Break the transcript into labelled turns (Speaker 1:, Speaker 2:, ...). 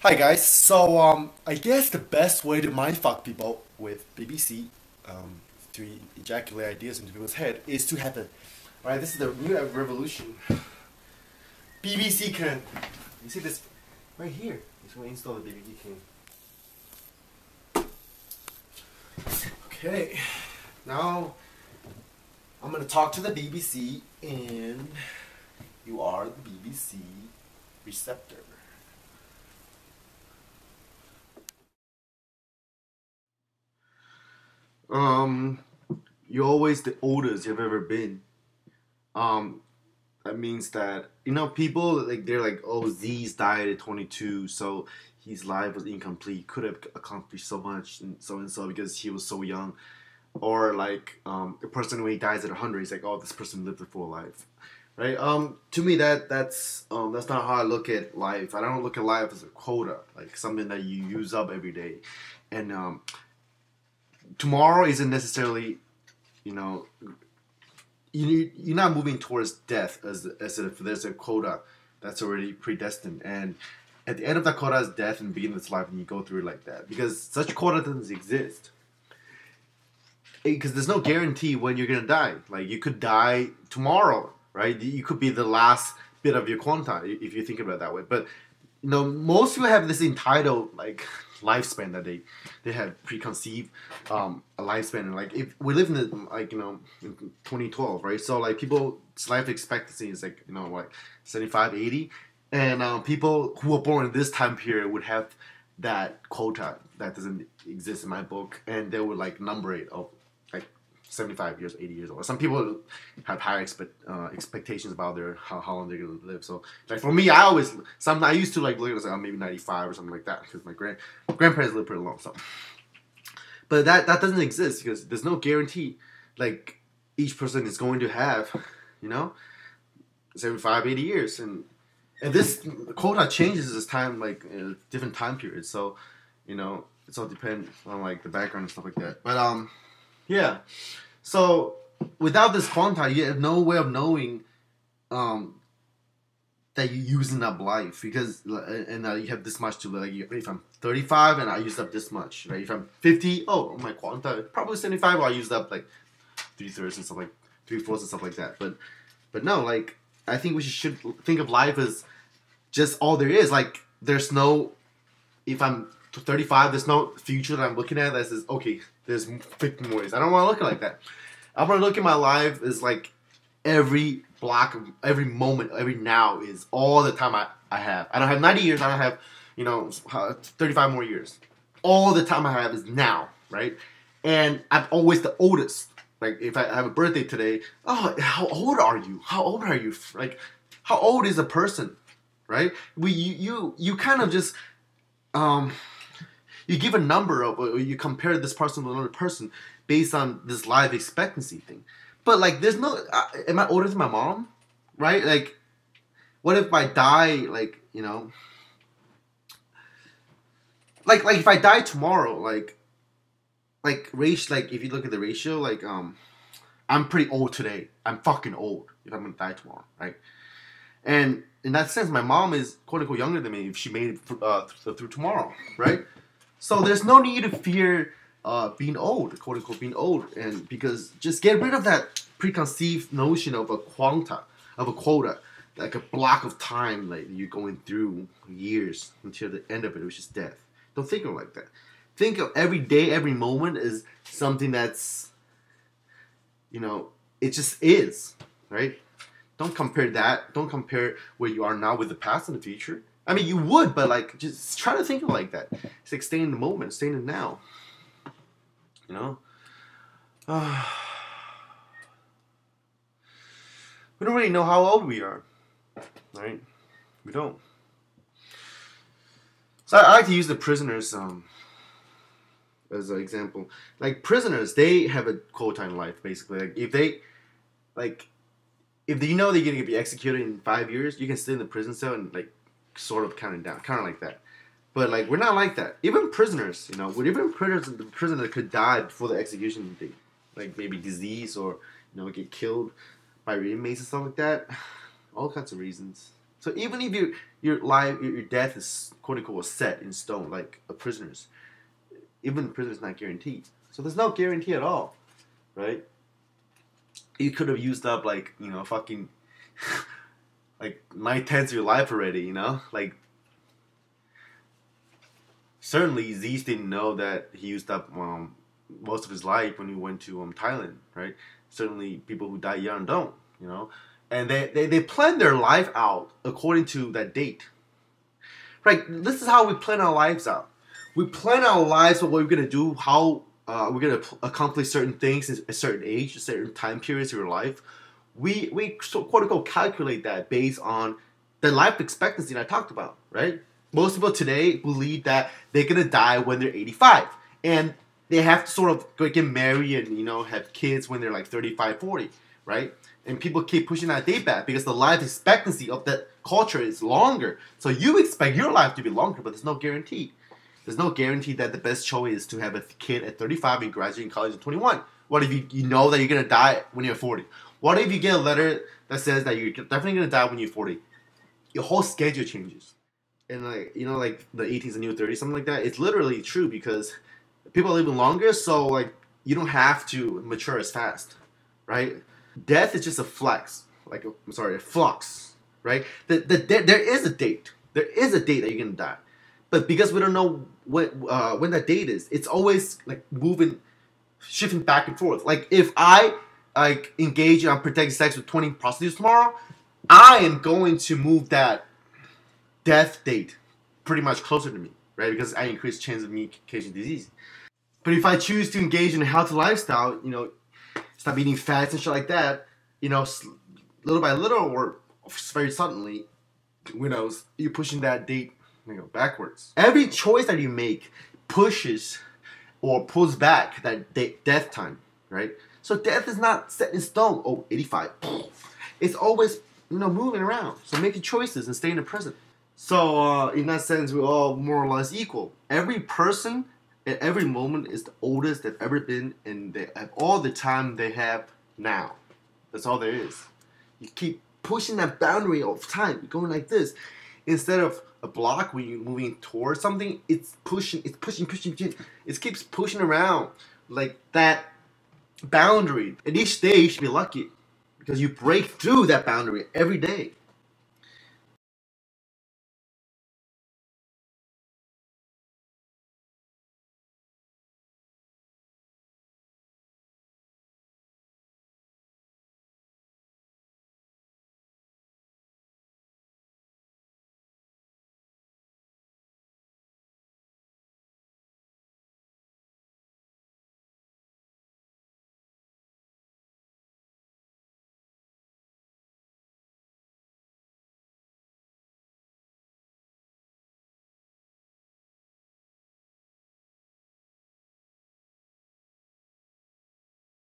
Speaker 1: Hi guys. I guess the best way to mindfuck people with BBC, to ejaculate ideas into people's head is to have a, right? This is the new revolution. BBC can, you see this right here? It's going to install the BBC can. Okay, now I'm going to talk to the BBC, and you are the BBC receptor. Um, you're always the oldest you've ever been. Um, that means that people like they're like, oh, Z's died at 22, so his life was incomplete. Could have accomplished so much and so because he was so young. Or like the person when he dies at 100, he's like, oh, this person lived a full life, right? To me that's not how I look at life. I don't look at life as a quota, like something that you use up every day, and tomorrow isn't necessarily, you know, you're not moving towards death as if there's a quota that's already predestined, and at the end of that quota is death and beginning this life, and you go through it like that because such quota doesn't exist. Because there's no guarantee when you're gonna die. Like you could die tomorrow, right? You could be the last bit of your quota if you think about it that way. But most people have this entitled like lifespan that they have preconceived a lifespan, and like if we live in the in 2012, right? So like people's life expectancy is like like 75, 80, and people who were born in this time period would have that quota that doesn't exist in my book, and they would like number it of like 75 years, 80 years old. Some people have higher expectations about how long they're gonna live. So like for me, I used to like look at it like, maybe 95 or something like that because my grandparents lived pretty long. So, but that doesn't exist because there's no guarantee. Like each person is going to have, you know, 75, 80 years, and this quota changes as time, like different time periods. So, it's all depends on like the background and stuff like that. But yeah. So without this quota, you have no way of knowing that you're using up life because you have this much to like. If I'm 35 and I used up this much, right? If I'm 50, oh my quota probably 75. Well, I used up like 3/3 and stuff like 3/4 and stuff like that. But no, like I think we should think of life as just all there is. Like there's no, if I'm 35, there's no future that I'm looking at that says, okay, there's 50 more years. I don't want to look at it like that. I want to look at my life as like every block, every moment, every now is all the time I have. I don't have 90 years. I don't have 35 more years. All the time I have is now, right? And I'm always the oldest. Like if I have a birthday today, oh, how old are you? How old are you? Like, how old is a person, right? You kind of just you give a number of, or you compare this person to another person based on this life expectancy thing. But like, there's no. Am I older than my mom? Right? Like, what if I die? Like, like if I die tomorrow, like if you look at the ratio, like I'm pretty old today. I'm fucking old if I'm gonna die tomorrow, right? And in that sense, my mom is quote unquote younger than me if she made it through tomorrow, right? So there's no need to fear being old, quote unquote being old, and because just get rid of that preconceived notion of a quota, like a block of time, like you're going through years until the end of it, which is death. Don't think of it like that. Think of every day, every moment as something that's, it just is, right? Don't compare that. Don't compare where you are now with the past and the future. I mean, you would, but like, just try to think of it like that. It's like stay in the moment, stay in the now. You know, we don't really know how old we are, right? We don't. So I like to use the prisoners as an example. Like prisoners, they have a quota in life, basically. Like if they, like, if you know they're gonna be executed in 5 years, you can stay in the prison cell and like sort of counting down, kind of like that. But like we're not like that. Even prisoners, even prisoners, the prisoner could die before the execution date, like maybe disease or get killed by inmates and stuff like that. All kinds of reasons. So even if your life, your death is quote unquote set in stone, like a prisoner's, even prisoners not guaranteed. So there's no guarantee at all, right? You could have used up like fucking like 9/10 of your life already, like. Certainly, Zeus didn't know that he used up most of his life when he went to Thailand, right? Certainly, people who die young don't, and they plan their life out according to that date, right? This is how we plan our lives out. We plan our lives of what we're gonna do, how we're gonna accomplish certain things at a certain age, a certain time periods of your life. We quote unquote calculate that based on the life expectancy that I talked about, right? Most people today believe that they're gonna die when they're 85, and they have to sort of get married and have kids when they're like 35, 40, right? And people keep pushing that date back because the life expectancy of that culture is longer. So you expect your life to be longer, but there's no guarantee. There's no guarantee that the best choice is to have a kid at 35 and graduate college at 21. What if you know that you're gonna die when you're 40? What if you get a letter that says that you're definitely gonna die when you're 40? Your whole schedule changes. And like the 18s and new 30s, something like that. It's literally true because people are living longer, so like you don't have to mature as fast, right? Death is just a flux, a flux, right? There is a date. There is a date that you're gonna die, but because we don't know when that date is, it's always like moving, shifting back and forth. Like if I engage in unprotected sex with 20 prostitutes tomorrow, I am going to move that death date pretty much closer to me, right? Because I increase chance of me catching disease. But if I choose to engage in a healthy lifestyle, stop eating fats and shit like that, little by little or very suddenly, you're pushing that date, backwards. Every choice that you make pushes or pulls back that death time, right? So death is not set in stone. Oh, 85. It's always, moving around. So make your choices and stay in the present. So, in that sense, we're all more or less equal. Every person at every moment is the oldest they've ever been, and they have all the time they have now. That's all there is. You keep pushing that boundary of time. You're going like this. Instead of a block when you're moving towards something, it's pushing. It keeps pushing around like that boundary. And each day you should be lucky because you break through that boundary every day.